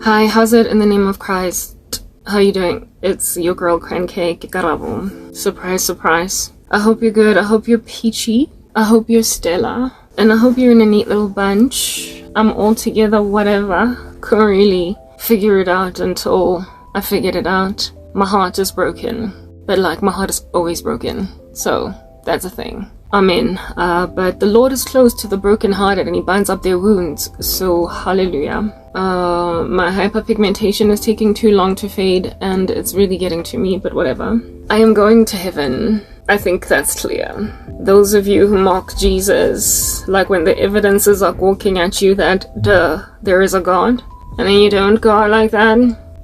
Hi, how's it in the name of Christ? How you doing? It's your girl Crancake Karabo. Surprise, surprise. I hope you're good. I hope you're peachy. I hope you're stellar. And I hope you're in a neat little bunch. I'm all together, whatever. Couldn't really figure it out until I figured it out. My heart is broken. But like, my heart is always broken. So, that's a thing. Amen. But the Lord is close to the brokenhearted and he binds up their wounds. So, hallelujah. My hyperpigmentation is taking too long to fade and it's really getting to me, but whatever. I am going to heaven. I think that's clear. Those of you who mock Jesus, like when the evidences are walking at you that, there is a God, and then you don't go out like that,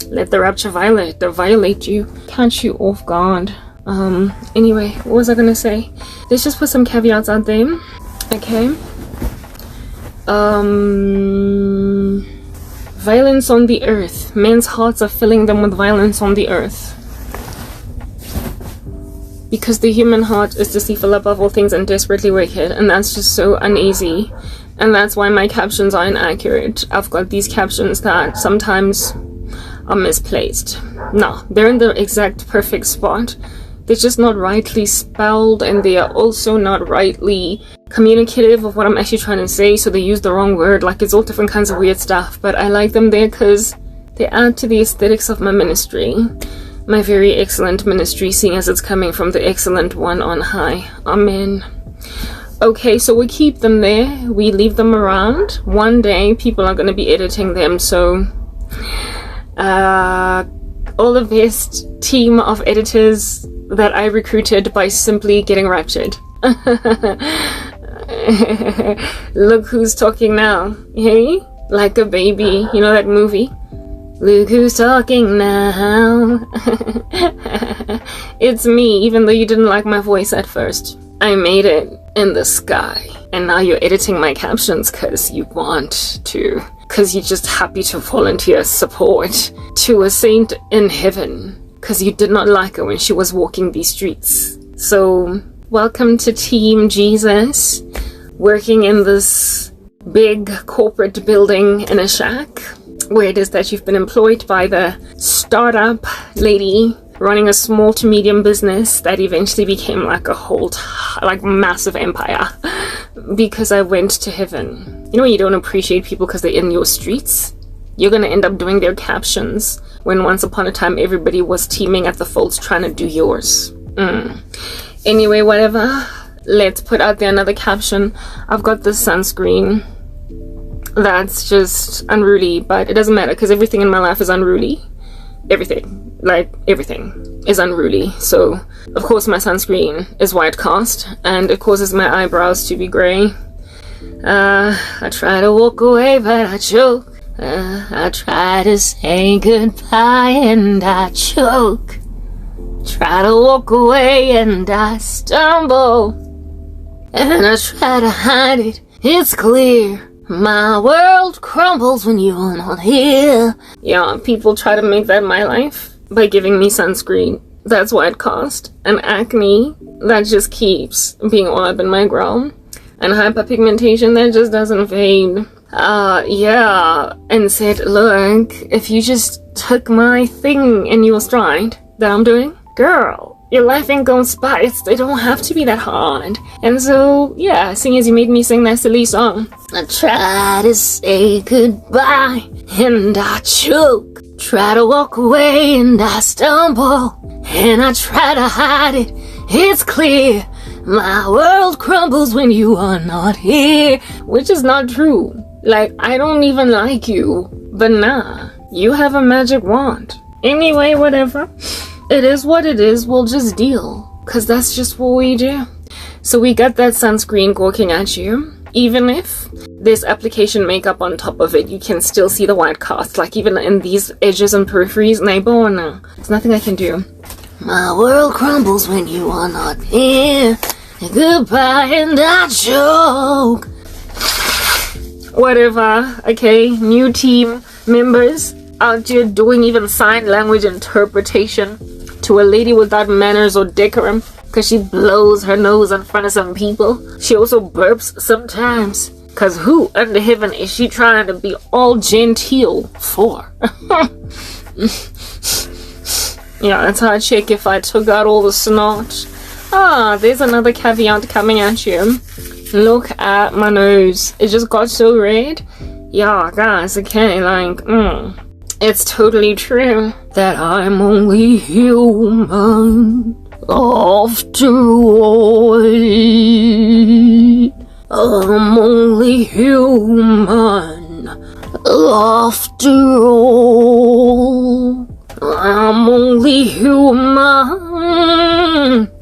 let the rapture violate you, catch you off guard. Anyway, what was I gonna say? Let's just put some caveats out there, okay? Violence on the earth. Men's hearts are filling them with violence on the earth. Because the human heart is deceitful above all things and desperately wicked, and that's just so uneasy. And that's why my captions are inaccurate. I've got these captions that sometimes are misplaced. No, they're in the exact perfect spot. They're just not rightly spelled, and they are also not rightly communicative of what I'm actually trying to say, so they use the wrong word. Like, it's all different kinds of weird stuff, but I like them there because they add to the aesthetics of my ministry. My very excellent ministry, seeing as it's coming from the excellent one on high. Amen. Okay, so we keep them there. We leave them around. One day, people are going to be editing them, so all the best team of editors that I recruited by simply getting raptured. Look who's talking now. Hey? Like a baby. You know that movie? Look who's talking now. It's me, even though you didn't like my voice at first. I made it in the sky. And now you're editing my captions because you want to. Because you're just happy to volunteer support to a saint in heaven. Because you did not like her when she was walking these streets. So, welcome to Team Jesus. Working in this big corporate building in a shack. Where it is that you've been employed by the startup lady running a small to medium business that eventually became like a whole massive empire because I went to heaven. You know when you don't appreciate people because they're in your streets? You're gonna end up doing their captions when once upon a time everybody was teaming at the folds trying to do yours. Anyway, whatever. Let's put out there another caption. I've got this sunscreen that's just unruly, but it doesn't matter because everything in my life is unruly. Everything is unruly. So of course my sunscreen is white cast and it causes my eyebrows to be gray. I try to walk away but I choke. I try to say goodbye and I choke. Try to walk away and I stumble. And I try to hide it, it's clear. My world crumbles when you're not here. Yeah, people try to make that my life by giving me sunscreen that's white cast, and acne that just keeps being all up in my ground, and hyperpigmentation that just doesn't fade. Yeah, and said, look, if you just took my thing in your stride that I'm doing, girl, your life ain't gonna spice. They don't have to be that hard. And so, yeah, seeing as you made me sing that silly song, I try to say goodbye and I choke. Try to walk away and I stumble. And I try to hide it, it's clear. My world crumbles when you are not here. Which is not true. Like, I don't even like you. But nah, you have a magic wand. Anyway, whatever. It is what it is, we'll just deal. Because that's just what we do. So we got that sunscreen gawking at you. Even if there's application makeup on top of it, you can still see the white cast. Like even in these edges and peripheries. No, there's nothing I can do. My world crumbles when you are not here. Goodbye and I choke. Whatever. Okay, new team members out here doing even sign language interpretation to a lady without manners or decorum because she blows her nose in front of some people. She also burps sometimes. Cause who under heaven is she trying to be all genteel for? Yeah, that's how I check if I took out all the snot. Ah, there's another caveat coming at you. Look at my nose. It just got so red. Yeah, guys, okay, like, it's totally true that I'm only human after all. I'm only human after all. I'm only human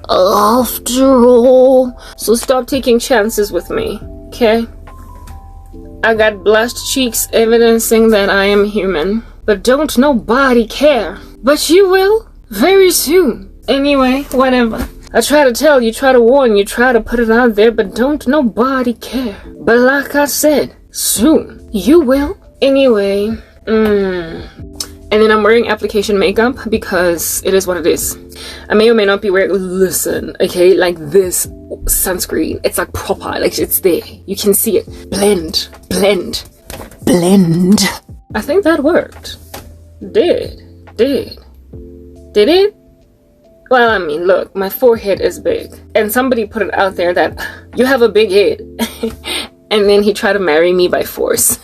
after all. So stop taking chances with me, okay? I got blushed cheeks evidencing that I am human. But don't nobody care. But you will, very soon. Anyway, whatever. I try to tell you, try to warn you, try to put it out there, but don't nobody care. But like I said, soon, you will. Anyway, and then I'm wearing application makeup because it is what it is. I may or may not be wearing, listen, okay, like this sunscreen, it's like proper, like it's there. You can see it. Blend, blend, blend. I think that worked. Did it? Well, I mean, look, my forehead is big. And somebody put it out there that you have a big head. And then he tried to marry me by force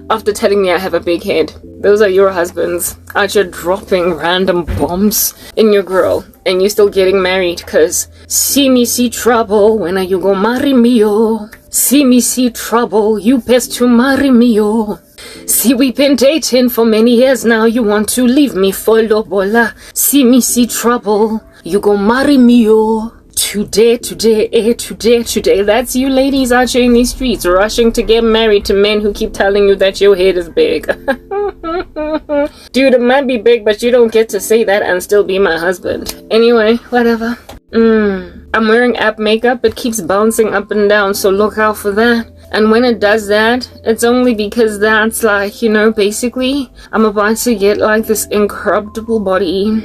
after telling me I have a big head. Those are your husbands out here dropping random bombs in your girl. And you still getting married because see me see trouble, when are you gonna marry me, oh? See me see trouble, you best to marry me, oh. See, we've been dating for many years now, you want to leave me for lobola. See me see trouble, you gon' marry me, oh. Today, that's you ladies out here in these streets rushing to get married to men who keep telling you that your head is big. Dude, it might be big, but you don't get to say that and still be my husband. Anyway, whatever. I'm wearing app makeup, it keeps bouncing up and down, so look out for that. And when it does that, it's only because that's like, you know, basically, I'm about to get like this incorruptible body.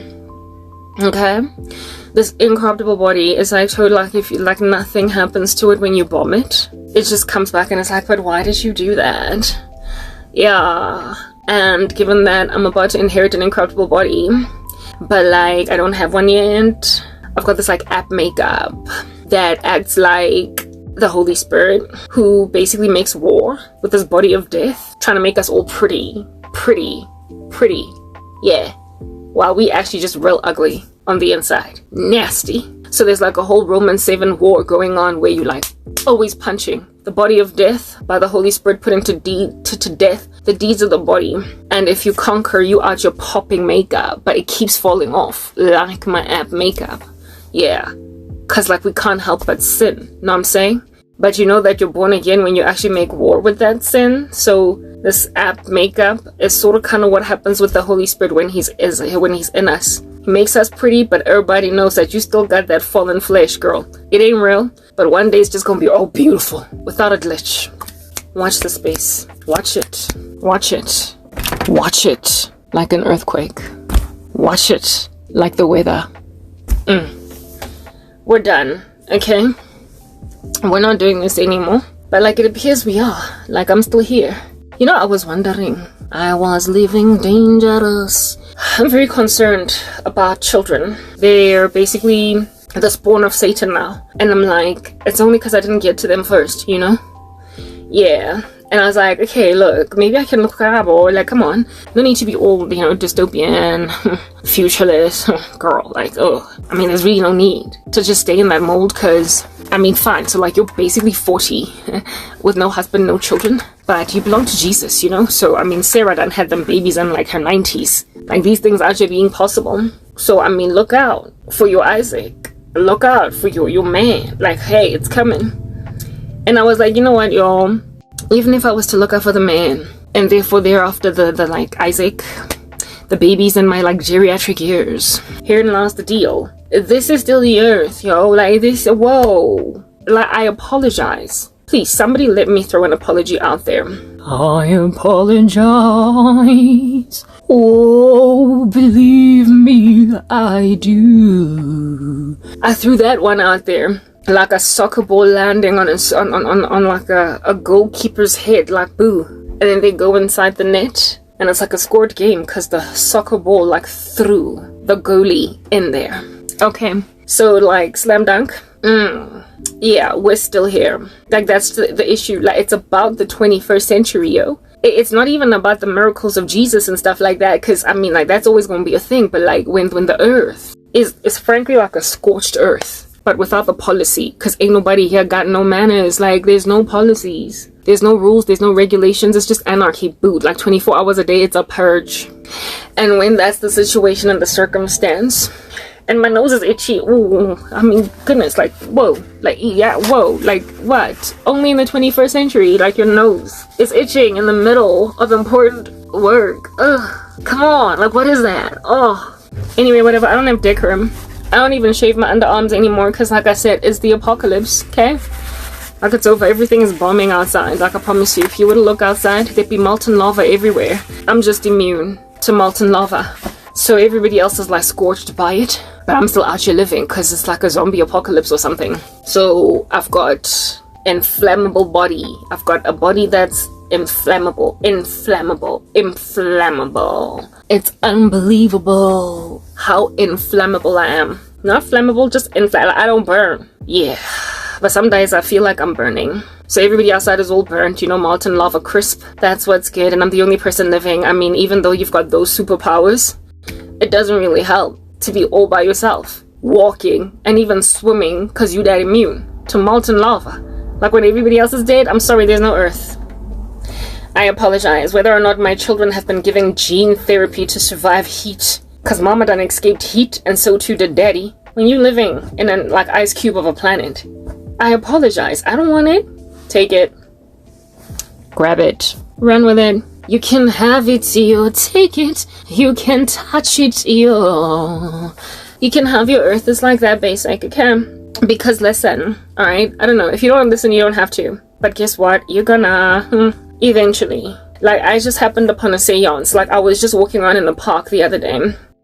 Okay? This incorruptible body is like totally like if you, like nothing happens to it when you bomb it. It just comes back and it's like, but why did you do that? Yeah. And given that I'm about to inherit an incorruptible body, but like I don't have one yet, I've got this like app makeup that acts like the Holy Spirit, who basically makes war with this body of death, trying to make us all pretty. Yeah. While we actually just real ugly on the inside. Nasty. So there's like a whole Roman 7 war going on where you like always punching the body of death by the Holy Spirit, putting to death the deeds of the body. And if you conquer, you out your popping makeup, but it keeps falling off like my app makeup. Yeah. Cause like we can't help but sin, know what I'm saying? But you know that you're born again when you actually make war with that sin. So this app makeup is sort of kind of what happens with the Holy Spirit when he's in us. He makes us pretty, but everybody knows that you still got that fallen flesh, girl. It ain't real, but one day it's just gonna be all beautiful without a glitch. Watch the space. Watch it. Watch it. Watch it like an earthquake. Watch it like the weather. We're done, okay? We're not doing this anymore. But like it appears we are. Like I'm still here. You know, I was wondering. I was living dangerous. I'm very concerned about children. They're basically the spawn of Satan now. And I'm like, it's only because I didn't get to them first, you know? Yeah. And I was like, okay, look, maybe I can look Karabo. Like, come on. No need to be all, you know, dystopian, futureless. Girl, like, oh. I mean, there's really no need to just stay in that mold because, I mean, fine. So, like, you're basically 40 with no husband, no children. But you belong to Jesus, you know? So, I mean, Sarah done had them babies in, like, her 90s. Like, these things actually being possible. So, I mean, look out for your Isaac. Look out for your man. Like, hey, it's coming. And I was like, you know what, y'all? Even if I was to look out for the man, and therefore thereafter the like Isaac, the babies in my like geriatric years, herein lies the deal. This is still the earth, yo. Like this, whoa. Like I apologize. Please, somebody let me throw an apology out there. I apologize. Oh, believe me, I do. I threw that one out there. like a soccer ball landing on like a goalkeeper's head, like boo. And then they go inside the net, and it's like a scored game because the soccer ball like threw the goalie in there. Okay, so like slam dunk. Yeah, we're still here. Like that's the issue. Like it's about the 21st century, yo. It's not even about the miracles of Jesus and stuff like that, because I mean, like that's always going to be a thing. But like when the earth is frankly like a scorched earth, but without the policy, because ain't nobody here got no manners. Like there's no policies, there's no rules, there's no regulations. It's just anarchy, boot. Like 24 hours a day, it's a purge. And when that's the situation and the circumstance, and my nose is itchy. Ooh, I mean, goodness, like, whoa, like, yeah, whoa, like, what? Only in the 21st century, like, your nose is itching in the middle of important work. Ugh, come on, like, what is that? Oh, anyway, whatever. I don't have decorum. I don't even shave my underarms anymore because, like I said, it's the apocalypse, okay? Like, it's over. Everything is bombing outside. Like, I promise you, if you were to look outside, there'd be molten lava everywhere. I'm just immune to molten lava. So everybody else is like scorched by it, but I'm still out here living because it's like a zombie apocalypse or something. So I've got an inflammable body. I've got a body that's inflammable. It's unbelievable how inflammable I am. Not flammable, just inflammable. I don't burn. Yeah, but some days I feel like I'm burning. So everybody outside is all burnt, you know, molten lava crisp. That's what's good, and I'm the only person living. I mean, even though you've got those superpowers, it doesn't really help to be all by yourself, walking and even swimming because you're that immune to molten lava. Like when everybody else is dead, I'm sorry, there's no earth. I apologize whether or not my children have been given gene therapy to survive heat, because mama done escaped heat and so too did daddy. When you're living in an like ice cube of a planet, I apologize. I don't want it. Take it. Grab it. Run with it. You can have it, you take it. You can touch it, you can have your earth. It's like that basic, okay? Because listen, alright? I don't know. If you don't listen, you don't have to. But guess what? You're gonna eventually. Like, I just happened upon a seance. Like, I was just walking around in the park the other day,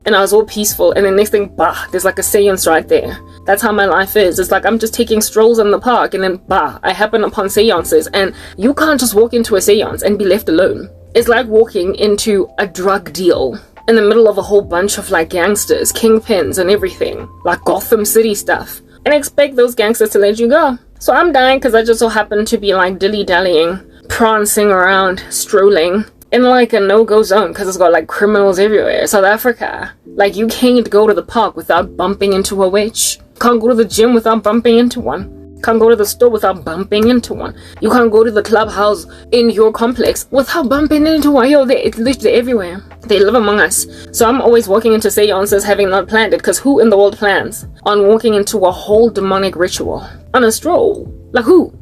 and I was all peaceful, and the next thing, bah, there's like a seance right there. That's how my life is. It's like I'm just taking strolls in the park, and then bah, I happen upon seances, and you can't just walk into a seance and be left alone. It's like walking into a drug deal in the middle of a whole bunch of like gangsters, kingpins and everything, like Gotham City stuff, and expect those gangsters to let you go. So I'm dying because I just so happen to be like dilly-dallying, prancing around, strolling in like a no-go zone because it's got like criminals everywhere. South Africa, like you can't go to the park without bumping into a witch. Can't go to the gym without bumping into one. Can't go to the store without bumping into one. You can't go to the clubhouse in your complex without bumping into one. Yo, it's literally everywhere. They live among us. So I'm always walking into seances having not planned it, because who in the world plans on walking into a whole demonic ritual on a stroll? Like who?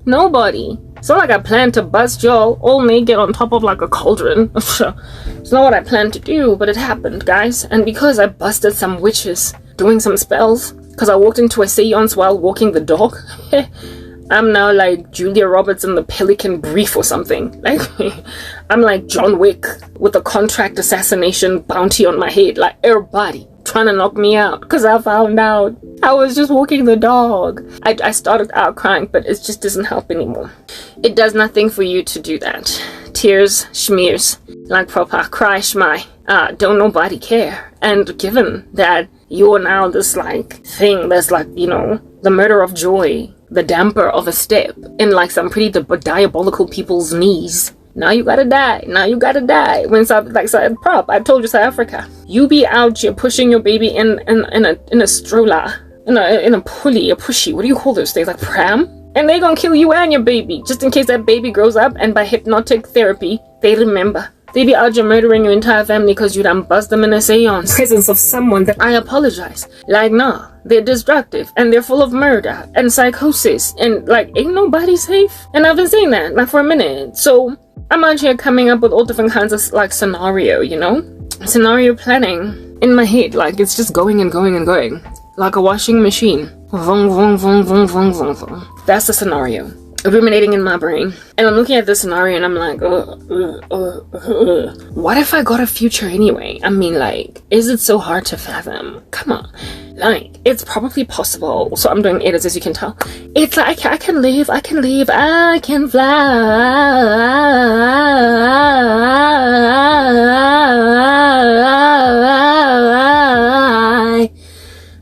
Nobody. It's not like I planned to bust y'all all naked on top of like a cauldron. It's not what I planned to do, but it happened, guys. And because I busted some witches doing some spells, because I walked into a seance while walking the dog, I'm now like Julia Roberts in the Pelican Brief or something. Like, I'm like John Wick with a contract assassination bounty on my head. Like, everybody trying to knock me out because I found out I was just walking the dog. I started out crying, but it just doesn't help anymore. It does nothing for you to do that. Tears, schmears, like proper cry schmai. Don't nobody care. And given that you're now this like thing that's like, you know, the murder of joy, the damper of a step in like some pretty diabolical people's knees. Now you gotta die. Now you gotta die. When I told you South Africa. You be out here pushing your baby in a stroller, in a pulley, a pushy. What do you call those things? Like pram? And they gonna kill you and your baby just in case that baby grows up and by hypnotic therapy they remember. They be out here murdering your entire family because you done bust them in a seance. Presence of someone that I apologize. Like, nah, they're destructive and they're full of murder and psychosis and like, ain't nobody safe. And I've been saying that like for a minute. So I'm out here coming up with all different kinds of like scenario, you know? Scenario planning in my head. Like, it's just going and going and going. Like a washing machine. Vong, vong, vong, vong, vong, vong, vong. That's the scenario. ruminating in my brain, and I'm looking at this scenario and I'm like, what if I got a future anyway? I mean, like, is it so hard to fathom? Come on, like, it's probably possible. So I'm doing edits, as you can tell. It's like I can leave, I can fly.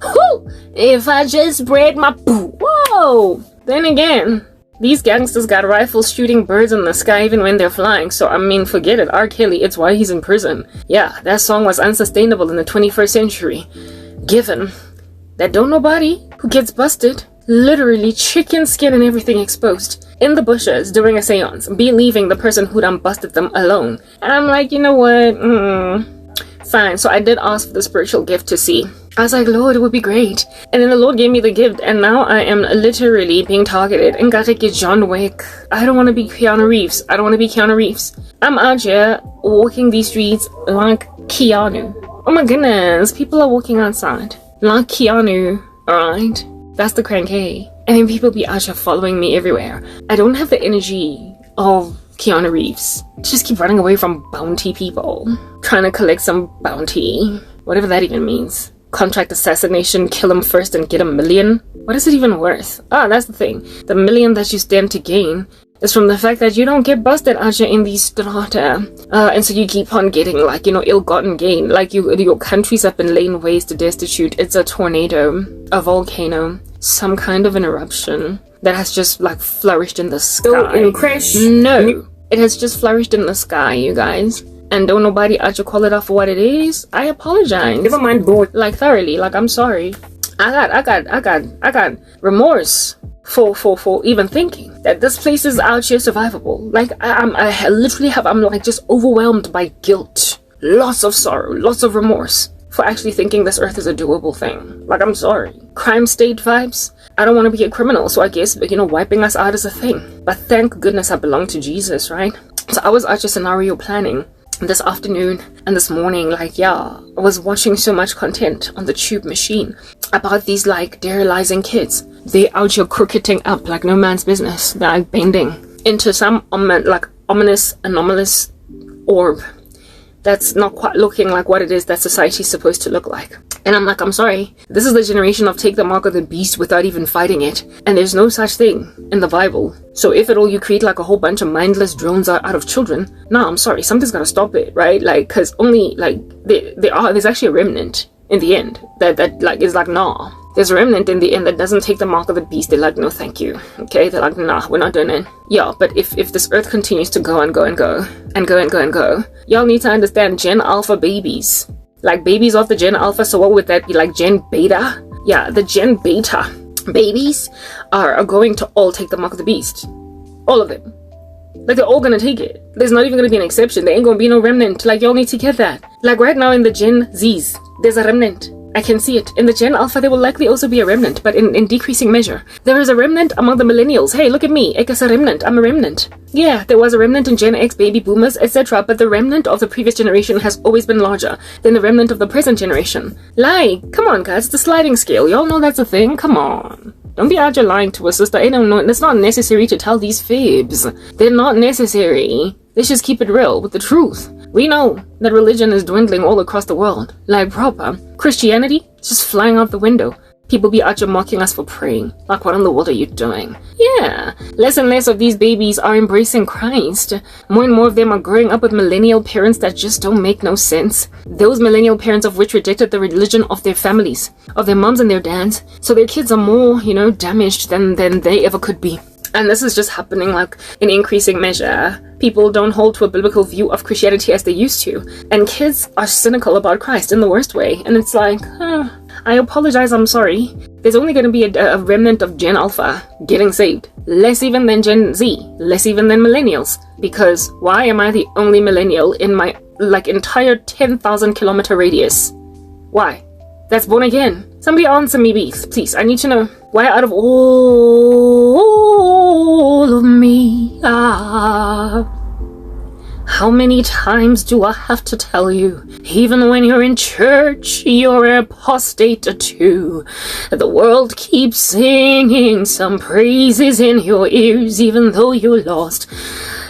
Whew! If I just break my whoa. Then again, these gangsters got rifles shooting birds in the sky even when they're flying, so I mean, forget it. R. Kelly, it's why he's in prison. Yeah, that song was unsustainable in the 21st century. Given that don't nobody who gets busted, literally chicken skin and everything exposed, in the bushes during a seance, be leaving the person who done busted them alone. And I'm like, you know what? Fine. So I did ask for the spiritual gift to see. I was like, Lord, it would be great. And then the Lord gave me the gift, and now I am literally being targeted. And gotta get John Wick. I don't want to be Keanu Reeves. I don't want to be Keanu Reeves. I'm out here walking these streets like Keanu. Oh my goodness, people are walking outside like Keanu, alright? That's the cranky. And then people be out here following me everywhere. I don't have the energy of Keanu Reeves to just keep running away from bounty people, trying to collect some bounty, whatever that even means. Contract assassination, kill him first and get $1 million. What is it even worth? Ah, that's the thing. The $1 million that you stand to gain is from the fact that you don't get busted out here in these strata. And so you keep on getting, like, you know, ill-gotten gain. Like, your countries have been laying waste to destitute. It's a tornado, a volcano, some kind of an eruption that has just, like, flourished in the sky. So in Creche, no, it has just flourished in the sky, you guys. And don't nobody actually call it out for what it is. I apologize. never mind God. Like, thoroughly. Like, I'm sorry. I got remorse for even thinking that this place is out here survivable. Like, I literally I'm like just overwhelmed by guilt, lots of sorrow, lots of remorse for actually thinking this earth is a doable thing. Like, I'm sorry. Crime state vibes. I don't want to be a criminal, so I guess, you know, wiping us out is a thing. But thank goodness I belong to Jesus, right? So I was actually scenario planning this afternoon and this morning. Like, yeah, I was watching so much content on the tube machine about these, like, sterilizing kids. They out here cricketing up like no man's business. They're like bending into some ominous anomalous orb that's not quite looking like what it is that society's supposed to look like. And I'm like, I'm sorry, this is the generation of take the mark of the beast without even fighting it. And there's no such thing in the Bible. So if at all you create like a whole bunch of mindless drones out of children, nah, I'm sorry, something's gotta stop it, right? Like, cause only, like, there's actually a remnant in the end that like is like, nah. There's a remnant in the end that doesn't take the mark of the beast. They're like, no thank you. Okay, they're like, nah, we're not doing it. Yeah, but if this earth continues to go and go and go and go and go and go, y'all need to understand Gen Alpha babies. Like, babies of the Gen Alpha, so what would that be, like Gen Beta? Yeah, the Gen Beta babies are going to all take the mark of the beast. All of them. Like, they're all gonna take it. There's not even gonna be an exception. There ain't gonna be no remnant. Like, y'all need to get that. Like, right now in the Gen Zs, there's a remnant. I can see it. In the Gen Alpha, there will likely also be a remnant, but in decreasing measure. There is a remnant among the Millennials. Hey, look at me. Ek's a remnant. I'm a remnant. Yeah, there was a remnant in Gen X, baby boomers, etc., but the remnant of the previous generation has always been larger than the remnant of the present generation. Like, come on, guys. It's the sliding scale. Y'all know that's a thing? Come on. Don't be out here lying to us, sister. I don't know. It's not necessary to tell these fibs. They're not necessary. Let's just keep it real with the truth. We know that religion is dwindling all across the world. Like, proper. Christianity is just flying out the window. People be out here mocking us for praying. Like, what in the world are you doing? Yeah, less and less of these babies are embracing Christ. More and more of them are growing up with millennial parents that just don't make no sense. Those millennial parents of which rejected the religion of their families, of their moms and their dads. So their kids are more, you know, damaged than they ever could be. And this is just happening, like, in increasing measure. People don't hold to a biblical view of Christianity as they used to. And kids are cynical about Christ in the worst way. And it's like, I apologize, I'm sorry. There's only going to be a remnant of Gen Alpha getting saved. Less even than Gen Z. Less even than Millennials. Because why am I the only millennial in my, like, entire 10,000 kilometer radius? Why? That's born again. Somebody answer me, please. I need to know. Why out of all of me, How many times do I have to tell you? Even when you're in church, you're an apostate too. The world keeps singing some praises in your ears, even though you're lost.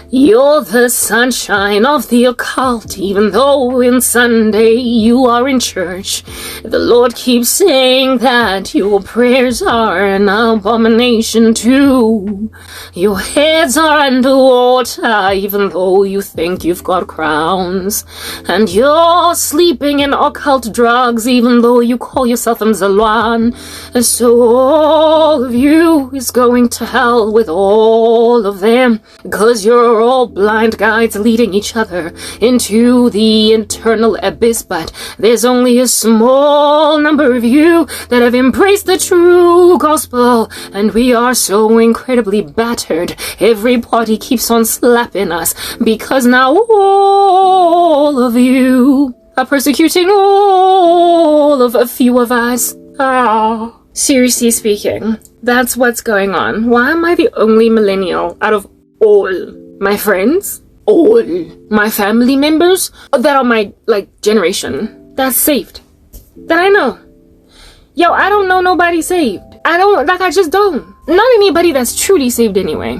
You're the sunshine of the occult, even though in Sunday you are in church. The Lord keeps saying that your prayers are an abomination too. Your heads are underwater, even though you think you've got crowns. And you're sleeping in occult drugs, even though you call yourself Mzalwan. And so all of you is going to hell with all of them, because you're all blind guides leading each other into the eternal abyss. But there's only a small number of you that have embraced the true gospel, and we are so incredibly battered. Everybody keeps on slapping us because now all of you are persecuting all of a few of us. Seriously speaking, that's what's going on. Why am I the only millennial out of all my friends, all my family members that are my, generation that's saved? That I know. Yo, I don't know nobody saved. I just don't. Not anybody that's truly saved anyway.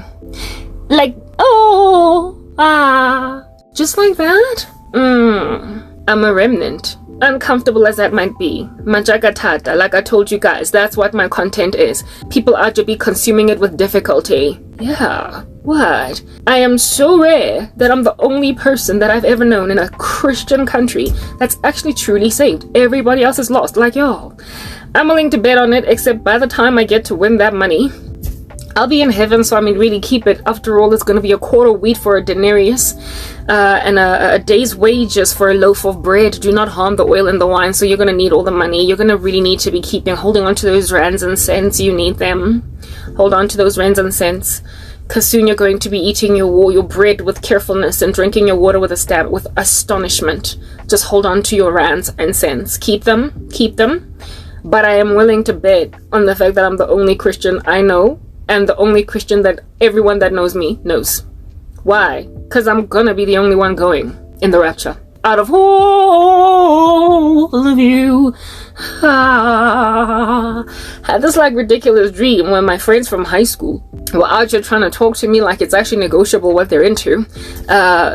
Just like that? I'm a remnant. Uncomfortable as that might be. Majakatata, like I told you guys, that's what my content is. People are to be consuming it with difficulty. Yeah, what? I am so rare that I'm the only person that I've ever known in a Christian country that's actually truly saved. Everybody else is lost, like y'all. I'm willing to bet on it, except by the time I get to win that money, I'll be in heaven, so I mean really keep it. After all, it's going to be a quarter wheat for a denarius, and a day's wages for a loaf of bread. Do not harm the oil and the wine, so you're going to need all the money. You're going to really need to be holding on to those rands and cents. You need them. Hold on to those rands and cents, because soon you're going to be eating your bread with carefulness and drinking your water with astonishment. Just hold on to your rands and cents. Keep them. But I am willing to bet on the fact that I'm the only Christian I know, and the only Christian that everyone that knows me knows. Why? Because I'm gonna be the only one going in the rapture. Out of all of you. Had this ridiculous dream when my friends from high school were out here trying to talk to me like it's actually negotiable what they're into,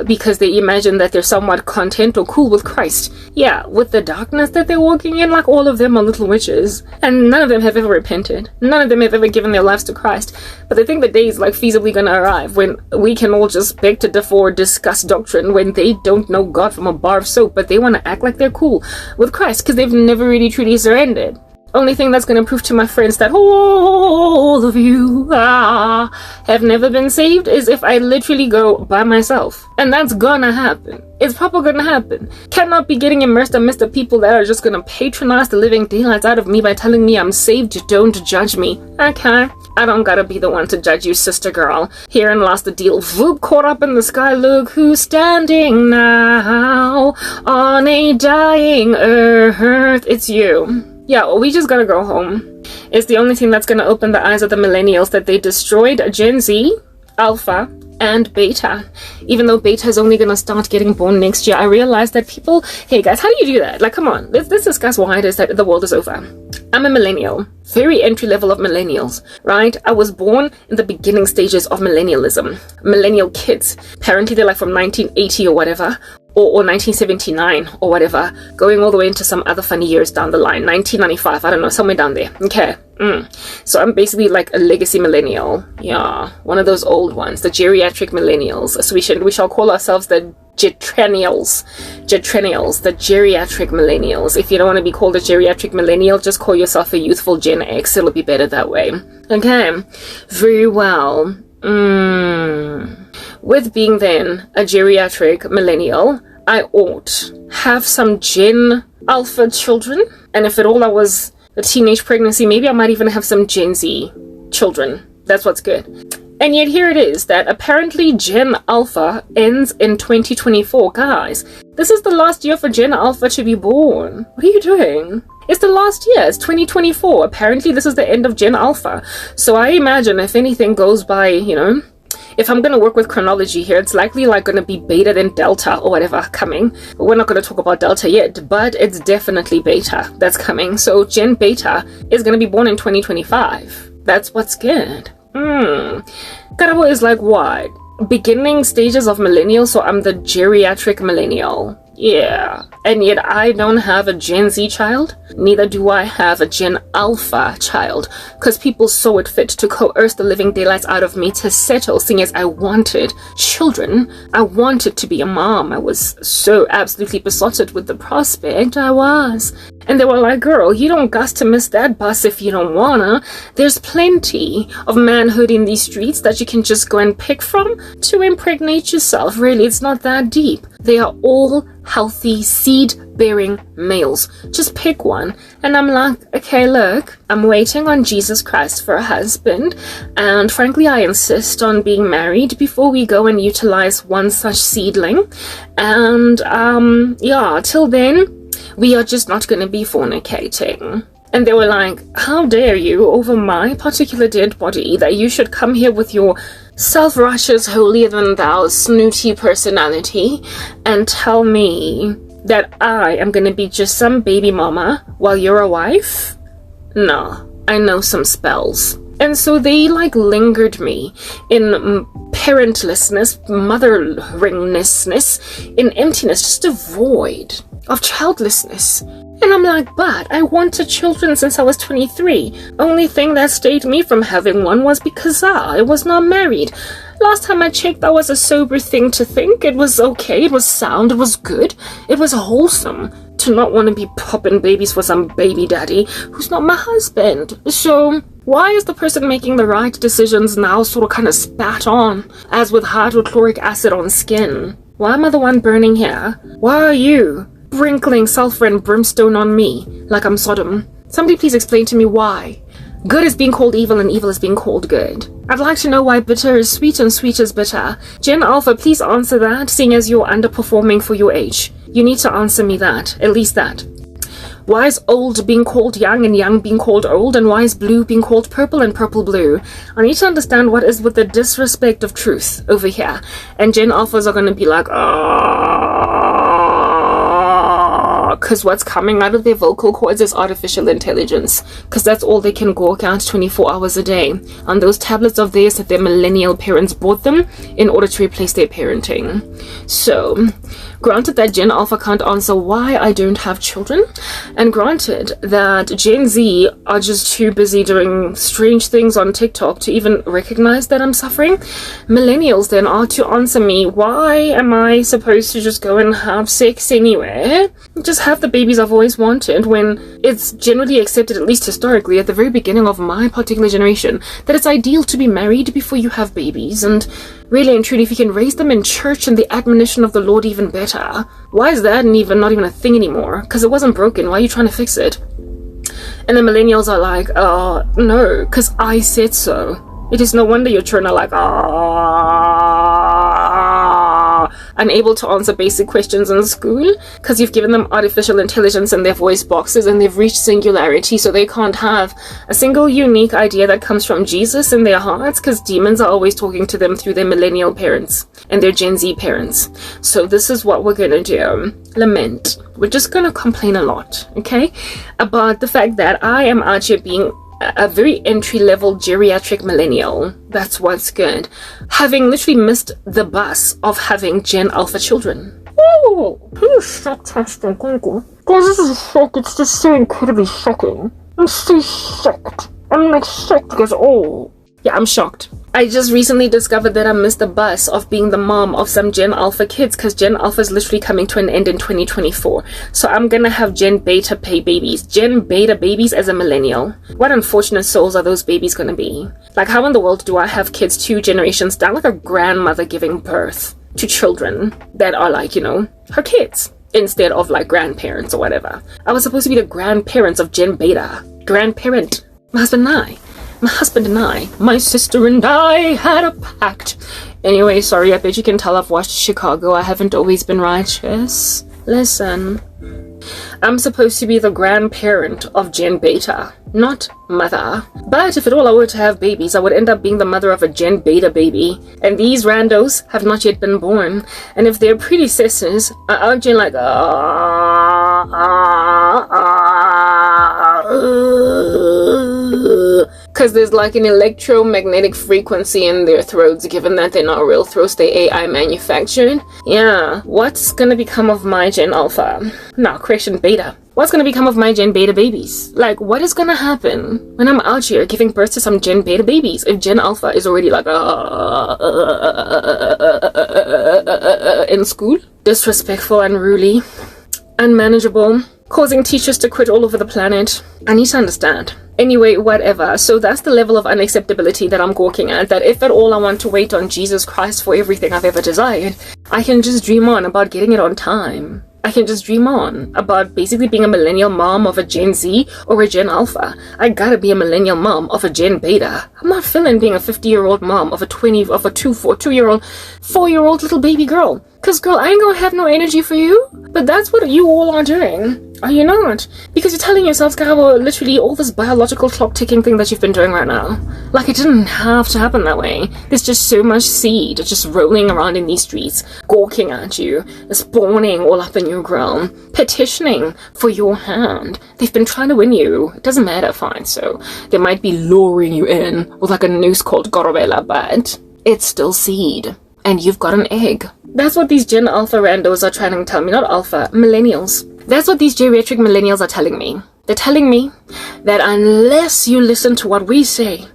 because they imagine that they're somewhat content or cool with Christ. Yeah, with the darkness that they're walking in, all of them are little witches, and none of them have ever repented. None of them have ever given their lives to Christ. But they think the day is feasibly gonna arrive when we can all just beg to differ or discuss doctrine when they don't know God from a bar of soap, but they want to act like they're cool with Christ because they've never really truly surrendered. Only thing that's going to prove to my friends that all of you have never been saved is if I literally go by myself. And that's gonna happen. It's probably gonna happen. Cannot be getting immersed amidst the people that are just gonna patronize the living daylights out of me by telling me I'm saved. Don't judge me. Okay? I don't gotta be the one to judge you, sister girl. Here and lost the deal. Voop, caught up in the sky. Look who's standing now on a dying earth. It's you. Yeah, well, we just gotta go home. It's the only thing that's gonna open the eyes of the millennials that they destroyed Gen Z, Alpha, and Beta. Even though Beta is only gonna start getting born next year, I realized that people... Hey guys, how do you do that? Come on, let's discuss why it is that the world is over. I'm a millennial. Very entry level of millennials, right? I was born in the beginning stages of millennialism. Millennial kids. Apparently they're from 1980 or whatever. Or 1979 or whatever, going all the way into some other funny years down the line, 1995, I don't know, somewhere down there. Okay. So I'm basically a legacy millennial. Yeah, one of those old ones, the geriatric millennials. So we shall call ourselves the Jetrennials, the geriatric millennials. If you don't want to be called a geriatric millennial, just call yourself a youthful Gen X. It'll be better that way. Okay, very well. With being then a geriatric millennial, I ought have some Gen Alpha children, and if at all I was a teenage pregnancy, maybe I might even have some Gen Z children. That's what's good. And yet here it is that apparently Gen Alpha ends in 2024. Guys, this is the last year for Gen Alpha to be born. What are you doing? It's the last year. It's 2024. Apparently this is the end of Gen Alpha. So I imagine if anything goes by, if I'm gonna work with chronology here, it's likely like gonna be beta then delta or whatever coming. But we're not gonna talk about delta yet, but it's definitely beta that's coming. So Gen Beta is gonna be born in 2025. That's what's good. Karabo is like, what? Beginning stages of millennial, so I'm the geriatric millennial. Yeah, and yet I don't have a Gen Z child, neither do I have a Gen Alpha child, because people saw it fit to coerce the living daylights out of me to settle, seeing as I wanted children. I wanted to be a mom. I was so absolutely besotted with the prospect. I was. And they were like, girl, you don't got to miss that bus if you don't wanna. There's plenty of manhood in these streets that you can just go and pick from to impregnate yourself. Really, it's not that deep. They are all healthy, seed-bearing males. Just pick one. And I'm like, okay, look, I'm waiting on Jesus Christ for a husband. And frankly, I insist on being married before we go and utilize one such seedling. And, yeah, till then, we are just not going to be fornicating. And they were like, how dare you over my particular dead body that you should come here with your self-righteous, holier-than-thou, snooty personality and tell me that I am going to be just some baby mama while you're a wife? No, I know some spells. And so they like lingered me in parentlessness, motheringness, in emptiness, just a void of childlessness. And I'm like, but I wanted children since I was 23. Only thing that stayed me from having one was because I was not married. Last time I checked, that was a sober thing to think. It was okay, it was sound, it was good, it was wholesome to not want to be popping babies for some baby daddy who's not my husband. So why is the person making the right decisions now sort of kind of spat on, as with hydrochloric acid on skin? Why am I the one burning here? Why are you sprinkling sulfur and brimstone on me like I'm Sodom? Somebody please explain to me why. Good is being called evil and evil is being called good. I'd like to know why bitter is sweet and sweet is bitter. Gen Alpha, please answer that, seeing as you're underperforming for your age. You need to answer me that, at least that. Why is old being called young and young being called old, and why is blue being called purple and purple blue? I need to understand what is with the disrespect of truth over here. And Gen Alphas are going to be like, because what's coming out of their vocal cords is artificial intelligence, because that's all they can gawk out 24 hours a day on those tablets of theirs that their millennial parents bought them in order to replace their parenting. So granted that Gen Alpha can't answer why I don't have children, and granted that Gen Z are just too busy doing strange things on TikTok to even recognize that I'm suffering, millennials then are to answer me, why am I supposed to just go and have sex anywhere? Just have the babies I've always wanted, when it's generally accepted, at least historically, at the very beginning of my particular generation, that it's ideal to be married before you have babies, and really and truly, if you can raise them in church and the admonition of the Lord, even better. Why is that not even a thing anymore? Because it wasn't broken. Why are you trying to fix it? And the millennials are like, no, because I said so. It is no wonder your children are like, unable to answer basic questions in school, because you've given them artificial intelligence in their voice boxes and they've reached singularity, so they can't have a single unique idea that comes from Jesus in their hearts, because demons are always talking to them through their millennial parents and their Gen Z parents. So this is what we're gonna do. Lament. We're just gonna complain a lot, okay, about the fact that I am out here being a very entry-level geriatric millennial. That's what's good. Having literally missed the bus of having Gen Alpha children. Oh, who's shocked? Guys, this is a shock. It's just so incredibly shocking. I'm so shocked. I'm like shocked because, yeah, I'm shocked. I just recently discovered that I missed the bus of being the mom of some Gen Alpha kids, because Gen Alpha is literally coming to an end in 2024. So I'm gonna have Gen Beta pay babies. Gen Beta babies as a millennial. What unfortunate souls are those babies gonna be? Like, how in the world do I have kids 2 generations down, like a grandmother giving birth to children that are like, her kids, instead of like grandparents or whatever? I was supposed to be the grandparents of Gen Beta. Grandparent. My husband and I, my sister and I had a pact. Anyway, sorry, I bet you can tell I've watched Chicago. I haven't always been righteous. Listen, I'm supposed to be the grandparent of Gen Beta, not mother. But if at all I were to have babies, I would end up being the mother of a Gen Beta baby. And these randos have not yet been born. And if their predecessors are out Gen like, because there's like an electromagnetic frequency in their throats, given that they're not real throats, they're AI manufactured. Yeah, what's gonna become of my Gen Alpha? No, Creche and Beta. What's gonna become of my Gen Beta babies? Like, what is gonna happen when I'm out here giving birth to some Gen Beta babies if Gen Alpha is already like in school? Disrespectful, unruly, unmanageable, causing teachers to quit all over the planet. I need to understand. Anyway, whatever. So that's the level of unacceptability that I'm gawking at, that if at all I want to wait on Jesus Christ for everything I've ever desired, I can just dream on about getting it on time. I can just dream on about basically being a millennial mom of a Gen Z or a Gen Alpha. I gotta be a millennial mom of a Gen Beta. I'm not feeling being a 50-year-old mom of a 2-year-old, 4-year-old little baby girl. Cause girl, I ain't gonna have no energy for you. But that's what you all are doing. Are you not? Because you're telling yourselves, Karabo, literally all this biological clock ticking thing that you've been doing right now. Like, it didn't have to happen that way. There's just so much seed just rolling around in these streets, gawking at you, spawning all up in your ground, petitioning for your hand. They've been trying to win you. It doesn't matter, fine. So they might be luring you in with like a noose called Karabo, but it's still seed. And you've got an egg. That's what these Gen Alpha randos are trying to tell me. Not Alpha, Millennials. That's what these geriatric Millennials are telling me. They're telling me that unless you listen to what we say,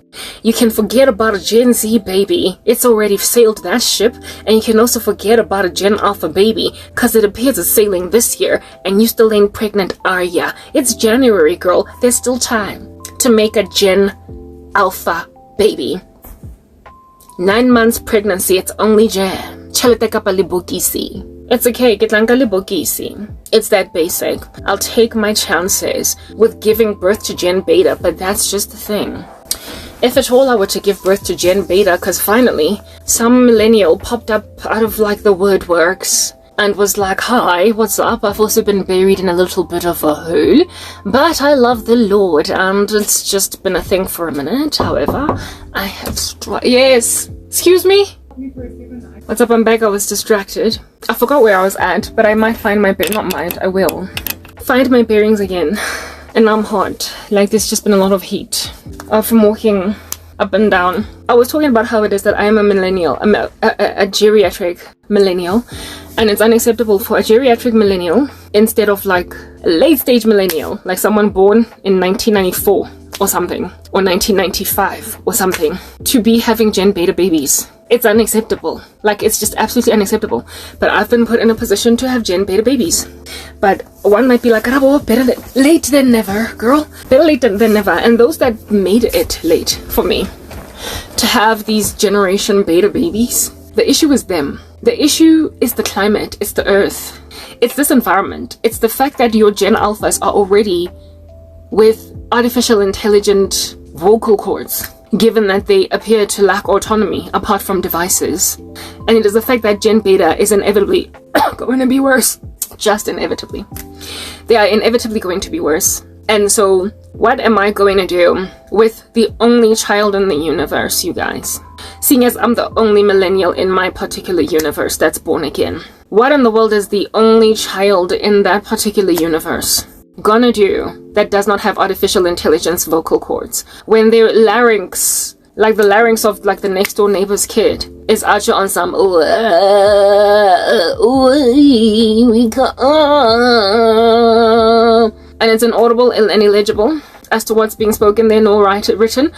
you can forget about a Gen Z baby. It's already sailed that ship. And you can also forget about a Gen Alpha baby, because it appears it's sailing this year and you still ain't pregnant, are ya? It's January, girl. There's still time to make a Gen Alpha baby. 9 months pregnancy, it's only Jan. Chalete kapa libokisi. It's okay, kitlanka libokisi. It's that basic. I'll take my chances with giving birth to Gen Beta, but that's just the thing. If at all I were to give birth to Gen Beta, because finally some millennial popped up out of like the word works and was like, hi, what's up? I've also been buried in a little bit of a hole, but I love the Lord, and it's just been a thing for a minute. However, I have yes, excuse me? What's up, I'm back. I was distracted. I forgot where I was at, but I might find my not might, I will find my bearings again. And I'm hot. Like, there's just been a lot of heat from walking up and down. I was talking about how it is that I am a millennial, a geriatric millennial, and it's unacceptable for a geriatric millennial instead of like a late stage millennial, like someone born in 1994 or something, or 1995 or something, to be having Gen Beta babies. It's unacceptable. Like, it's just absolutely unacceptable. But I've been put in a position to have Gen Beta babies. But one might be like, Karabo, better late than never, girl. Better late than never. And those that made it late for me to have these Generation Beta babies, the issue is them. The issue is the climate. It's the earth. It's this environment. It's the fact that your Gen Alphas are already with artificial intelligent vocal cords, given that they appear to lack autonomy apart from devices. And it is the fact that Gen Beta is inevitably going to be worse. Just inevitably. They are inevitably going to be worse. And so, what am I going to do with the only child in the universe, you guys? Seeing as I'm the only millennial in my particular universe that's born again. What in the world is the only child in that particular universe gonna do that does not have artificial intelligence vocal cords when their larynx, like the larynx of like the next door neighbor's kid, is out on some and it's inaudible and illegible as to what's being spoken there, nor written,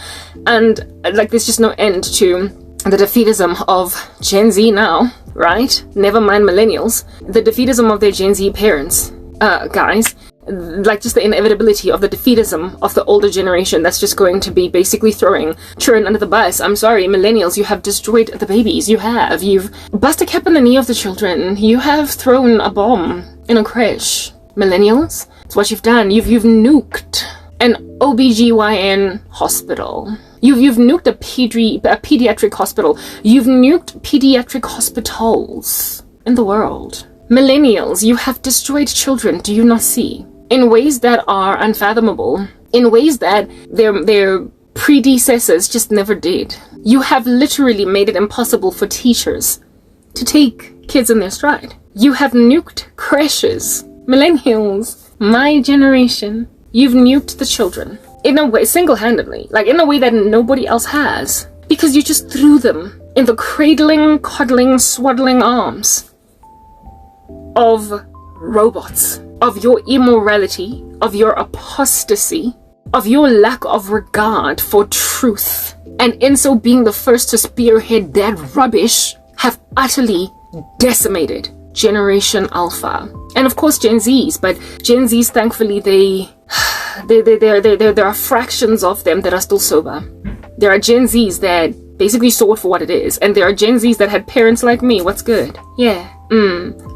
and like there's just no end to the defeatism of Gen Z now, right? Never mind millennials. The defeatism of their Gen Z parents, guys. Like, just the inevitability of the defeatism of the older generation that's just going to be basically throwing children under the bus. I'm sorry, millennials, you have destroyed the babies. You've busted a cap in the knee of the children. You have thrown a bomb in a creche. Millennials, it's what you've done. You've nuked an OBGYN hospital. You've nuked a pediatric hospital. You've nuked pediatric hospitals in the world. Millennials, you have destroyed children. Do you not see? in ways that are unfathomable, in ways that their predecessors just never did. You have literally made it impossible for teachers to take kids in their stride. You have nuked creches. Millennials, my generation, you've nuked the children. In a way, single-handedly, like in a way that nobody else has. Because you just threw them in the cradling, coddling, swaddling arms of robots, of your immorality, of your apostasy, of your lack of regard for truth. And in so being the first to spearhead that rubbish, have utterly decimated Generation Alpha. And of course Gen Zs, but Gen Zs, thankfully, there are fractions of them that are still sober. There are Gen Zs that basically saw it for what it is, and there are Gen Zs that had parents like me. What's good? Yeah.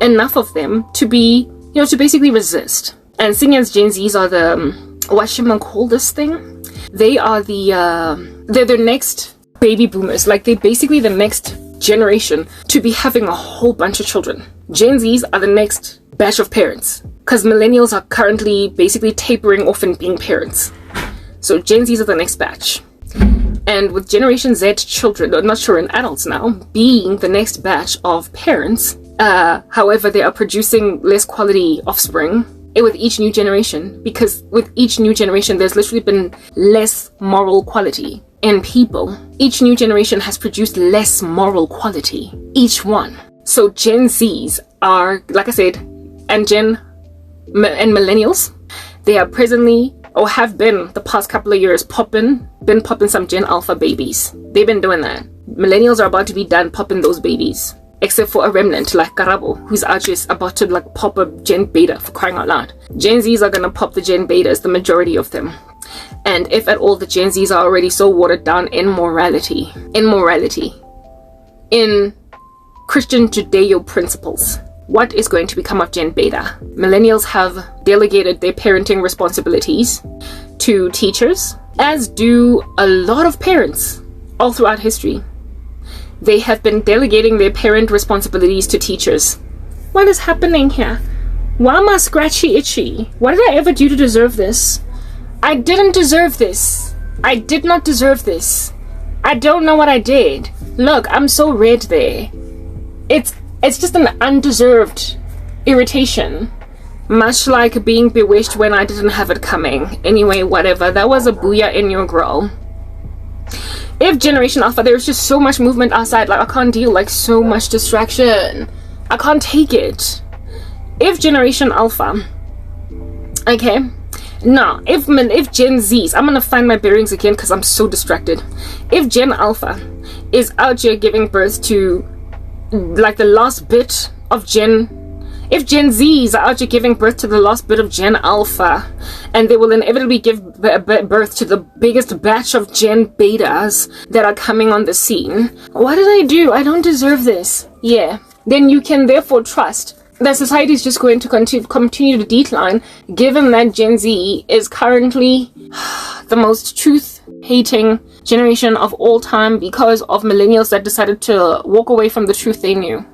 Enough of them to be, to basically resist. And seeing as Gen Zs are the, what should man call this thing? They are they're the next baby boomers. Like, they're basically the next generation to be having a whole bunch of children. Gen Zs are the next batch of parents, because millennials are currently basically tapering off and being parents. So Gen Zs are the next batch. And with Generation Z children, or not children, adults now, being the next batch of parents, however, they are producing less quality offspring with each new generation, because with each new generation, there's literally been less moral quality in people. Each new generation has produced less moral quality, each one. So Gen Zs are, like I said, and millennials, they are presently, or have been the past couple of years, popping some Gen Alpha babies. They've been doing that. Millennials are about to be done popping those babies, except for a remnant like Karabo, who's actually about to like pop a Gen Beta, for crying out loud. Gen Zs are gonna pop the Gen Betas, the majority of them. And if at all, the Gen Zs are already so watered down in morality, in Christian Judeo principles. What is going to become of Gen Beta? Millennials have delegated their parenting responsibilities to teachers, as do a lot of parents all throughout history. They have been delegating their parent responsibilities to teachers. What is happening here? Why am I scratchy itchy? What did I ever do to deserve this? I didn't deserve this. I did not deserve this. I don't know what I did. Look, I'm so red there. It's just an undeserved irritation. Much like being bewitched when I didn't have it coming. Anyway, whatever. That was a booyah in your girl. If Generation Alpha, there's just so much movement outside. Like, I can't deal, like, so much distraction. I can't take it. If Generation Alpha, okay, now, if Gen Zs, I'm gonna find my bearings again because I'm so distracted. If Gen Alpha is out here giving birth to, like, the last bit of if Gen Zs are out here giving birth to the last bit of Gen Alpha, and they will inevitably give birth to the biggest batch of Gen Betas that are coming on the scene, what did I do? I don't deserve this. Yeah. Then you can therefore trust that society is just going to continue to decline, given that Gen Z is currently the most truth-hating generation of all time because of millennials that decided to walk away from the truth they knew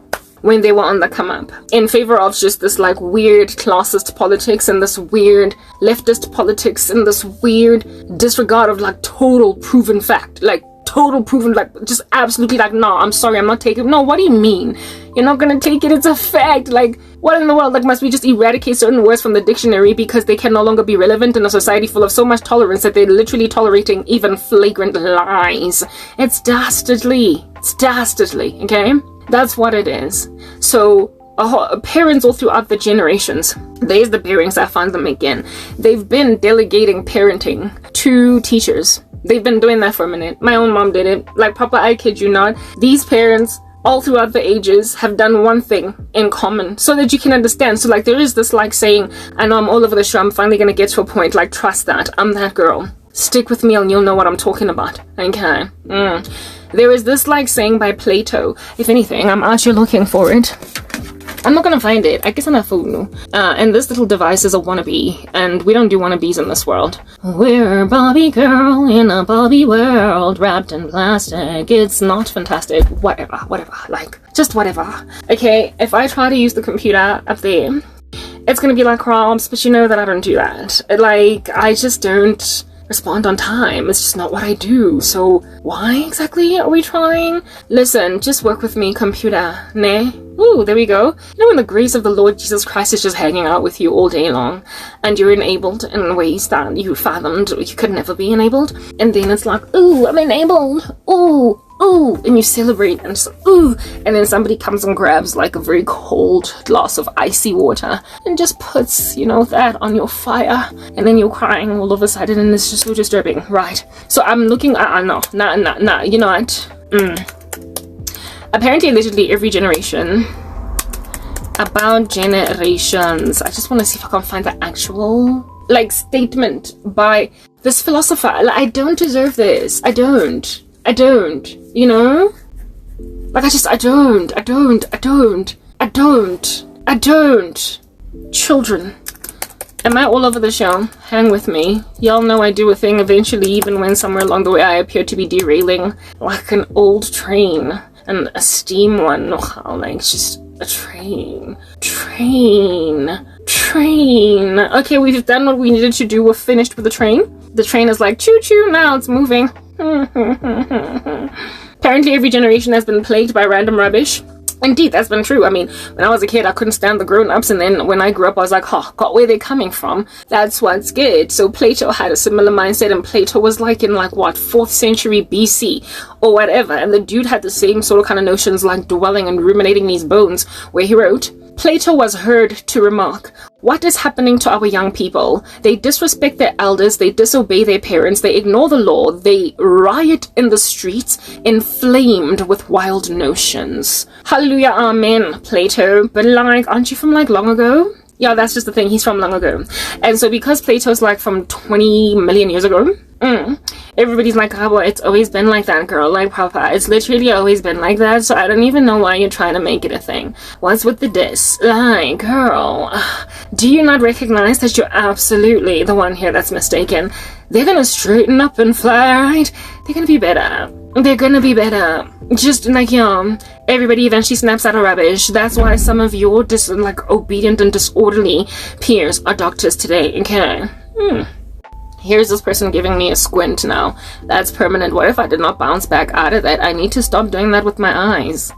when they were on the come up, in favor of just this like weird classist politics and this weird leftist politics and this weird disregard of like total proven fact, like total proven, like just absolutely like, no, I'm sorry, I'm not taking it. No, what do you mean? You're not gonna take it? It's a fact. Like, what in the world? Like, must we just eradicate certain words from the dictionary because they can no longer be relevant in a society full of so much tolerance that they're literally tolerating even flagrant lies? It's dastardly. It's dastardly, okay? That's what it is. So, parents all throughout the generations, there's the bearings, I found them again. They've been delegating parenting to teachers. They've been doing that for a minute. My own mom did it. Like, Papa, I kid you not. These parents, all throughout the ages, have done one thing in common so that you can understand. So, like, there is this, like, saying, I know I'm all over the show. I'm finally going to get to a point. Like, trust that. I'm that girl. Stick with me and you'll know what I'm talking about. Okay. There is this, like, saying by Plato. If anything, I'm actually looking for it. I'm not gonna find it. I guess I'm a fool. And this little device is a wannabe, and we don't do wannabes in this world. We're a Barbie girl in a Barbie world, wrapped in plastic. It's not fantastic. Whatever. Like, just whatever. Okay, if I try to use the computer up there, it's gonna be like crumbs, but you know that I don't do that. Like, I just don't respond on time. It's just not what I do. So why exactly are we trying? Listen, just work with me, computer, ne? Ooh, there we go. You know when the grace of the Lord Jesus Christ is just hanging out with you all day long, and you're enabled in ways that you fathomed you could never be enabled, and then it's like, ooh, I'm enabled, ooh, ooh, and you celebrate, and just ooh, and then somebody comes and grabs like a very cold glass of icy water and just puts, you know, that on your fire, and then you're crying all of a sudden, and it's just so disturbing, right? So I'm looking at, no, you know what? Apparently, allegedly, every generation, about generations, I just want to see if I can find the actual, like, statement by this philosopher. Like, I don't deserve this. I don't, you know? Like, I don't. Children. Am I all over the show? Hang with me. Y'all know I do a thing eventually, even when somewhere along the way I appear to be derailing like an old train. And a steam one, like just a train. Okay, we've done what we needed to do. We're finished with the train. The train is like choo-choo, now it's moving. Apparently every generation has been plagued by random rubbish. Indeed, that's been true. I mean, when I was a kid, I couldn't stand the grown-ups, and then when I grew up, I was like, oh, God, where are they coming from? That's what's good. So Plato had a similar mindset, and Plato was like in like, what, 4th century BC or whatever, and the dude had the same sort of kind of notions like dwelling and ruminating these bones, where he wrote, Plato was heard to remark, what is happening to our young people? They disrespect their elders, they disobey their parents, they ignore the law, they riot in the streets, inflamed with wild notions. Hallelujah, amen, Plato. But like, aren't you from like long ago? Yeah, that's just the thing, he's from long ago. And so because Plato's like from 20 million years ago, everybody's like, oh, well, it's always been like that, girl. Like, papa, it's literally always been like that, so I don't even know why you're trying to make it a thing. What's with the diss? Like, girl, do you not recognize that you're absolutely the one here that's mistaken? They're gonna straighten up and fly, right? They're gonna be better. They're gonna be better. Just like, yeah, everybody eventually snaps out of rubbish. That's why some of your obedient and disorderly peers are doctors today, okay? Here's this person giving me a squint now. That's permanent. What if I did not bounce back out of that? I need to stop doing that with my eyes.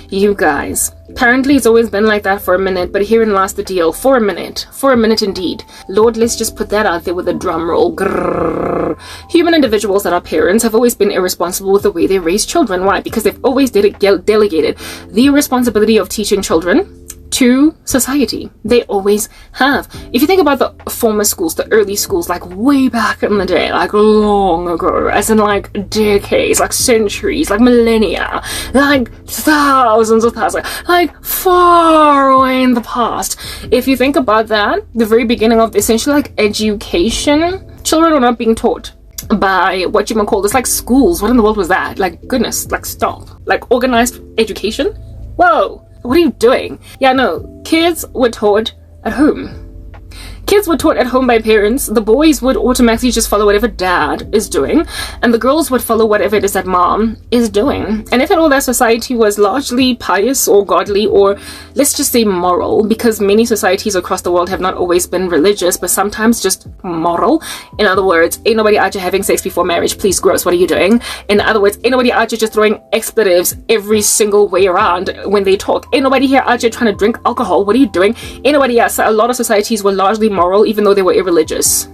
You guys. Apparently it's always been like that for a minute, but herein lies the deal. For a minute. For a minute indeed. Lord, let's just put that out there with a drum roll. Grrr. Human individuals that are parents have always been irresponsible with the way they raise children. Why? Because they've always delegated the responsibility of teaching children to society. They always have. If you think about the former schools, the early schools, like way back in the day, like long ago, as in like decades, like centuries, like millennia, like thousands of thousands, like far away in the past. If you think about that, the very beginning of essentially like education, children are not being taught by what you might call this, like schools. What in the world was that? Like, goodness, like stop. Like organized education? Whoa. What are you doing? Yeah, no, kids were taught at home. Kids were taught at home by parents. The boys would automatically just follow whatever dad is doing, and the girls would follow whatever it is that mom is doing. And if at all that society was largely pious or godly, or let's just say moral, because many societies across the world have not always been religious, but sometimes just moral. In other words, ain't nobody out here having sex before marriage, please, gross, what are you doing? In other words, ain't nobody out here just throwing expletives every single way around when they talk. Ain't nobody here out here trying to drink alcohol, what are you doing? Ain't nobody else. A lot of societies were largely moral, even though they were irreligious.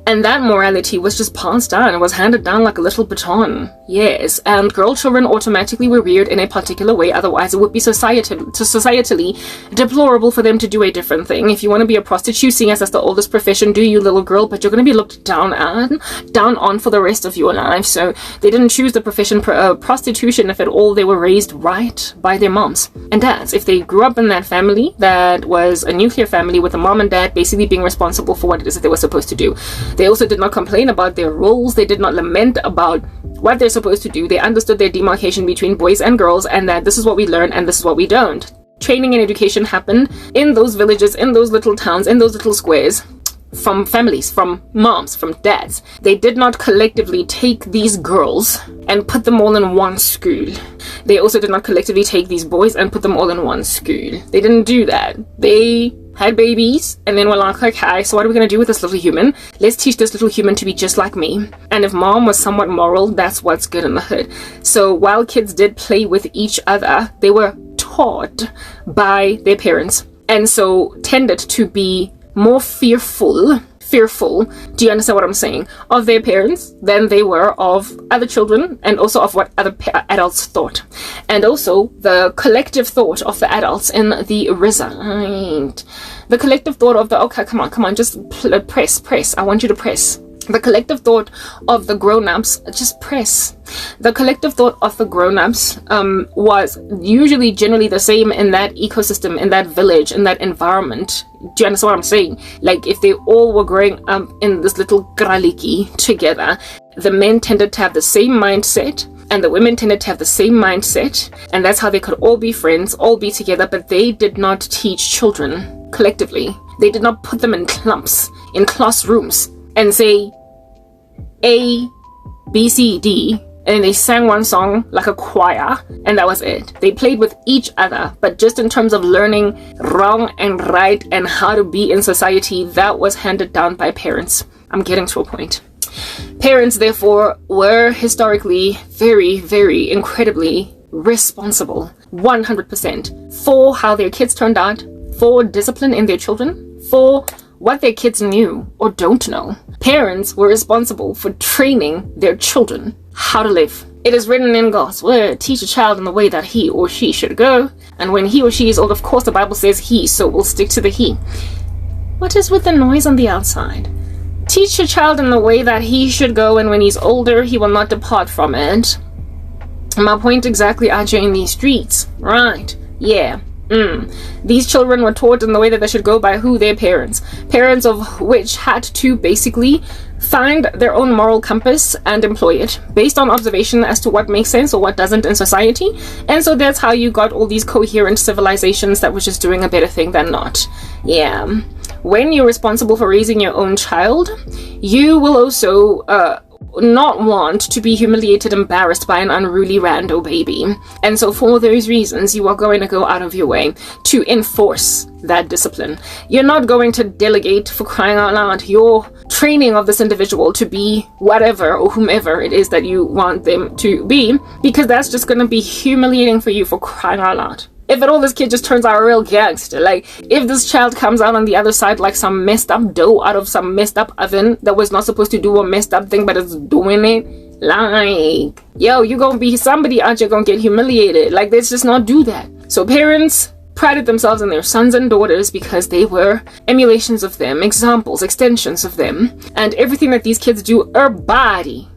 And that morality was just passed down. It was handed down like a little baton. Yes, and girl children automatically were reared in a particular way, otherwise it would be societally deplorable for them to do a different thing. If you want to be a prostitute, seeing as that's the oldest profession, do you, little girl, but you're going to be looked down on for the rest of your life. So they didn't choose the profession prostitution if at all. They were raised right by their moms and dads. If they grew up in that family that was a nuclear family with a mom and dad basically being responsible for what it is that they were supposed to do. They also did not complain about their roles. They did not lament about what they're supposed to do. They understood their demarcation between boys and girls, and that this is what we learn and this is what we don't. Training and education happened in those villages, in those little towns, in those little squares, from families, from moms, from dads. They did not collectively take these girls and put them all in one school. They also did not collectively take these boys and put them all in one school. They didn't do that. They had babies and then were like, okay, so what are we going to do with this little human? Let's teach this little human to be just like me. And if mom was somewhat moral, that's what's good in the hood. So while kids did play with each other, they were taught by their parents, and so tended to be more fearful, do you understand what I'm saying, of their parents than they were of other children, and also of what other adults thought, and also the collective thought of the adults in the reside. The collective thought of the, okay, come on, just press, I want you to press. The collective thought of the grown-ups, just press. The collective thought of the grown-ups was usually generally the same in that ecosystem, in that village, in that environment. Do you understand what I'm saying? Like, if they all were growing up in this little graliki together, the men tended to have the same mindset, and the women tended to have the same mindset, and that's how they could all be friends, all be together. But they did not teach children collectively. They did not put them in clumps, in classrooms, and say A, B, C, D, and they sang one song like a choir, and that was it. They played with each other, but just in terms of learning wrong and right and how to be in society, that was handed down by parents. I'm getting to a point. Parents, therefore, were historically very, very incredibly responsible, 100%, for how their kids turned out, for discipline in their children, for what their kids knew or don't know. Parents were responsible for training their children how to live. It is written in God's word, teach a child in the way that he or she should go. And when he or she is old, of course the Bible says he, so we'll stick to the he. What is with the noise on the outside? Teach a child in the way that he should go, and when he's older, he will not depart from it. My point exactly, Ajay, in these streets. Right, yeah. These children were taught in the way that they should go by who? Their parents. Parents of which had to basically find their own moral compass and employ it based on observation as to what makes sense or what doesn't in society. And so that's how you got all these coherent civilizations that were just doing a better thing than not. Yeah. When you're responsible for raising your own child, you will also not want to be humiliated, embarrassed by an unruly rando baby. And so for those reasons, you are going to go out of your way to enforce that discipline. You're not going to delegate, for crying out loud, your training of this individual to be whatever or whomever it is that you want them to be, because that's just going to be humiliating for you, for crying out loud. If at all this kid just turns out a real gangster, like if this child comes out on the other side like some messed up dough out of some messed up oven that was not supposed to do a messed up thing but it's doing it, like, yo, you gonna be somebody out, you're gonna get humiliated. Like, let's just not do that. So parents prided themselves in their sons and daughters because they were emulations of them, examples, extensions of them, and everything that these kids do, everybody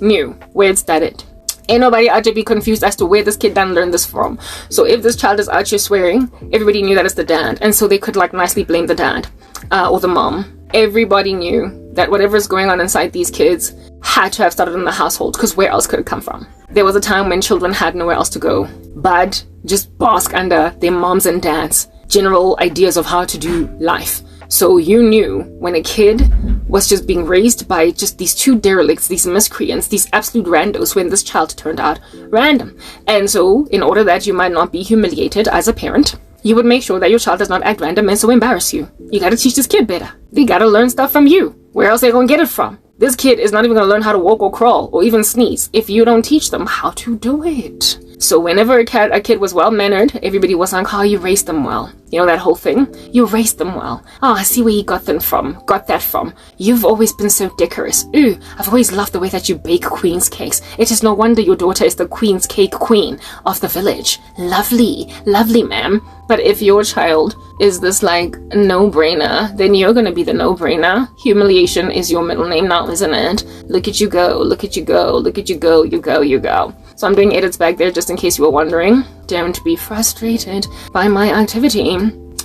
knew where it started. Ain't nobody out there be confused as to where this kid done learned this from. So if this child is out here swearing, everybody knew that it's the dad. And so they could like nicely blame the dad or the mom. Everybody knew that whatever is going on inside these kids had to have started in the household, because where else could it come from? There was a time when children had nowhere else to go but just bask under their moms and dads' general ideas of how to do life. So you knew when a kid was just being raised by just these two derelicts, these miscreants, these absolute randos, when this child turned out random. And so in order that you might not be humiliated as a parent, you would make sure that your child does not act random and so embarrass you. You gotta teach this kid better. They gotta learn stuff from you. Where else they gonna get it from? This kid is not even gonna learn how to walk or crawl or even sneeze if you don't teach them how to do it. So whenever a kid was well-mannered, everybody was like, oh, you raised them well. You know that whole thing? You raised them well. Oh, I see where you got that from. You've always been so decorous. Ooh, I've always loved the way that you bake queen's cakes. It is no wonder your daughter is the queen's cake queen of the village. Lovely, ma'am. But if your child is this like no-brainer, then you're gonna be the no-brainer. Humiliation is your middle name now, isn't it? Look at you go, look at you go, look at you go, you go. So I'm doing edits back there just in case you were wondering. Don't be frustrated by my activity.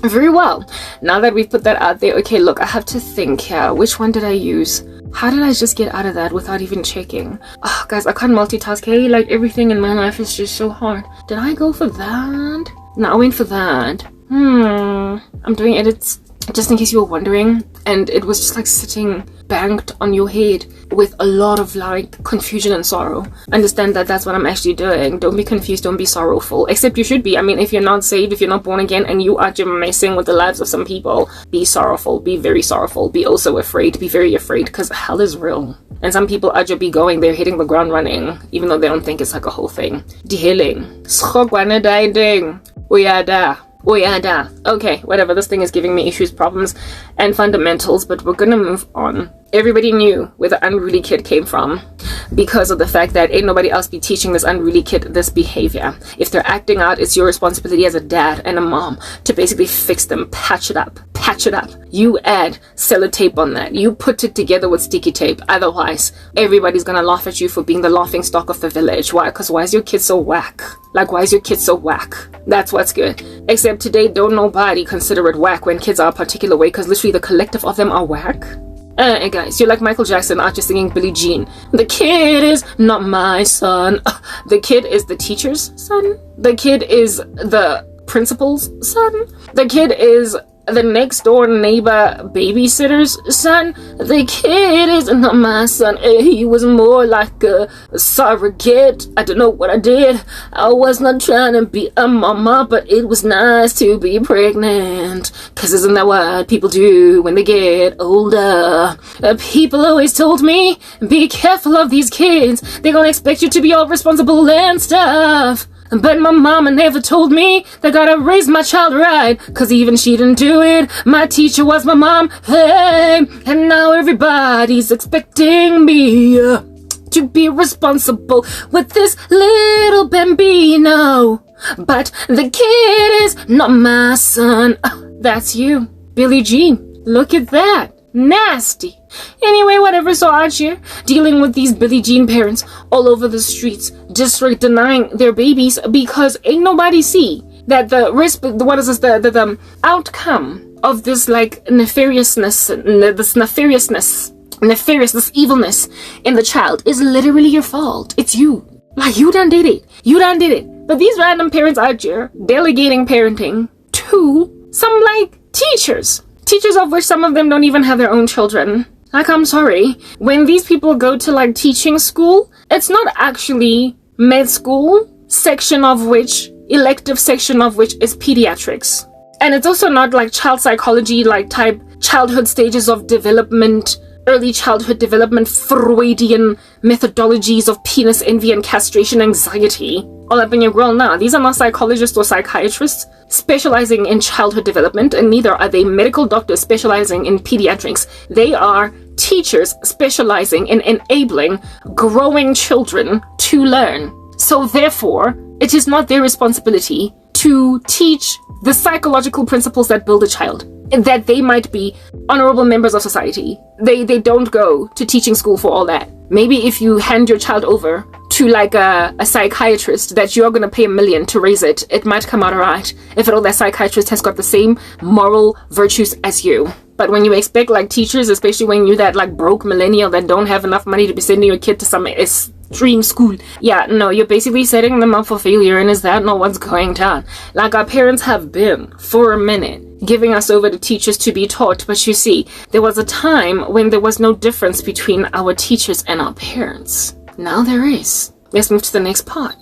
Very well. Now that we've put that out there, okay, look, I have to think here. Which one did I use? How did I just get out of that without even checking? Oh, guys, I can't multitask. Hey, like everything in my life is just so hard. Did I go for that? No, I went for that. I'm doing edits. just in case you were wondering, and it was just like sitting banked on your head with a lot of like confusion and sorrow. Understand that that's what I'm actually doing. Don't be confused, don't be sorrowful, except you should be. I mean, if you're not saved, if you're not born again, and you are just messing with the lives of some people, be sorrowful, be very sorrowful, be also afraid, be very afraid, because hell is real. And some people are just be going, they're hitting the ground running, even though they don't think it's like a whole thing. Diheling. Hlongwane ding. Uyada. Okay, whatever. This thing is giving me issues, problems, and fundamentals, but we're gonna move on. Everybody knew where the unruly kid came from because of the fact that ain't nobody else be teaching this unruly kid this behavior. If they're acting out, it's your responsibility as a dad and a mom to basically fix them, patch it up. You add sellotape on that. You put it together with sticky tape. Otherwise, everybody's gonna laugh at you for being the laughing stock of the village. Why? Because why is your kid so whack? Like, why is your kid so whack? That's what's good. Except today, don't nobody consider it whack when kids are a particular way, because literally the collective of them are whack. Hey guys, you're like Michael Jackson out just singing Billie Jean. The kid is not my son. The kid is the teacher's son. The kid is the principal's son. The kid is the next door neighbor babysitter's son. The kid is not my son. He was more like a surrogate. I don't know what I did. I was not trying to be a mama, but it was nice to be pregnant. Cause isn't that what people do when they get older? People always told me, be careful of these kids. They're gonna expect you to be all responsible and stuff. But my mama never told me that I gotta raise my child right, cause even she didn't do it. My teacher was my mom, hey, and now everybody's expecting me to be responsible with this little bambino. But the kid is not my son. That's you, Billie Jean. Look at that. Nasty. Anyway, whatever, so out here dealing with these Billie Jean parents all over the streets, just straight denying their babies because ain't nobody see that the outcome of this like nefariousness, this evilness in the child is literally your fault. It's you. Like, you done did it. But these random parents out here delegating parenting to some like teachers of which some of them don't even have their own children. Like, I'm sorry, when these people go to like teaching school, it's not actually med school, elective section of which is pediatrics. And it's also not like child psychology, like type childhood stages of development, early childhood development, Freudian methodologies of penis envy and castration anxiety. All up in your grill now. These are not psychologists or psychiatrists specializing in childhood development, and neither are they medical doctors specializing in pediatrics. They are teachers specializing in enabling growing children to learn. So therefore, it is not their responsibility to teach the psychological principles that build a child, that they might be honorable members of society. They don't go to teaching school for all that. Maybe if you hand your child over to like a psychiatrist that you're gonna pay $1 million to raise it, it might come out alright. If at all that psychiatrist has got the same moral virtues as you. But when you expect like teachers, especially when you're that like broke millennial that don't have enough money to be sending your kid to some extreme school, yeah, no, you're basically setting them up for failure, and is that not what's going down? Like, our parents have been, for a minute, giving us over to teachers to be taught, but you see, there was a time when there was no difference between our teachers and our parents. Now there is. Let's move to the next part.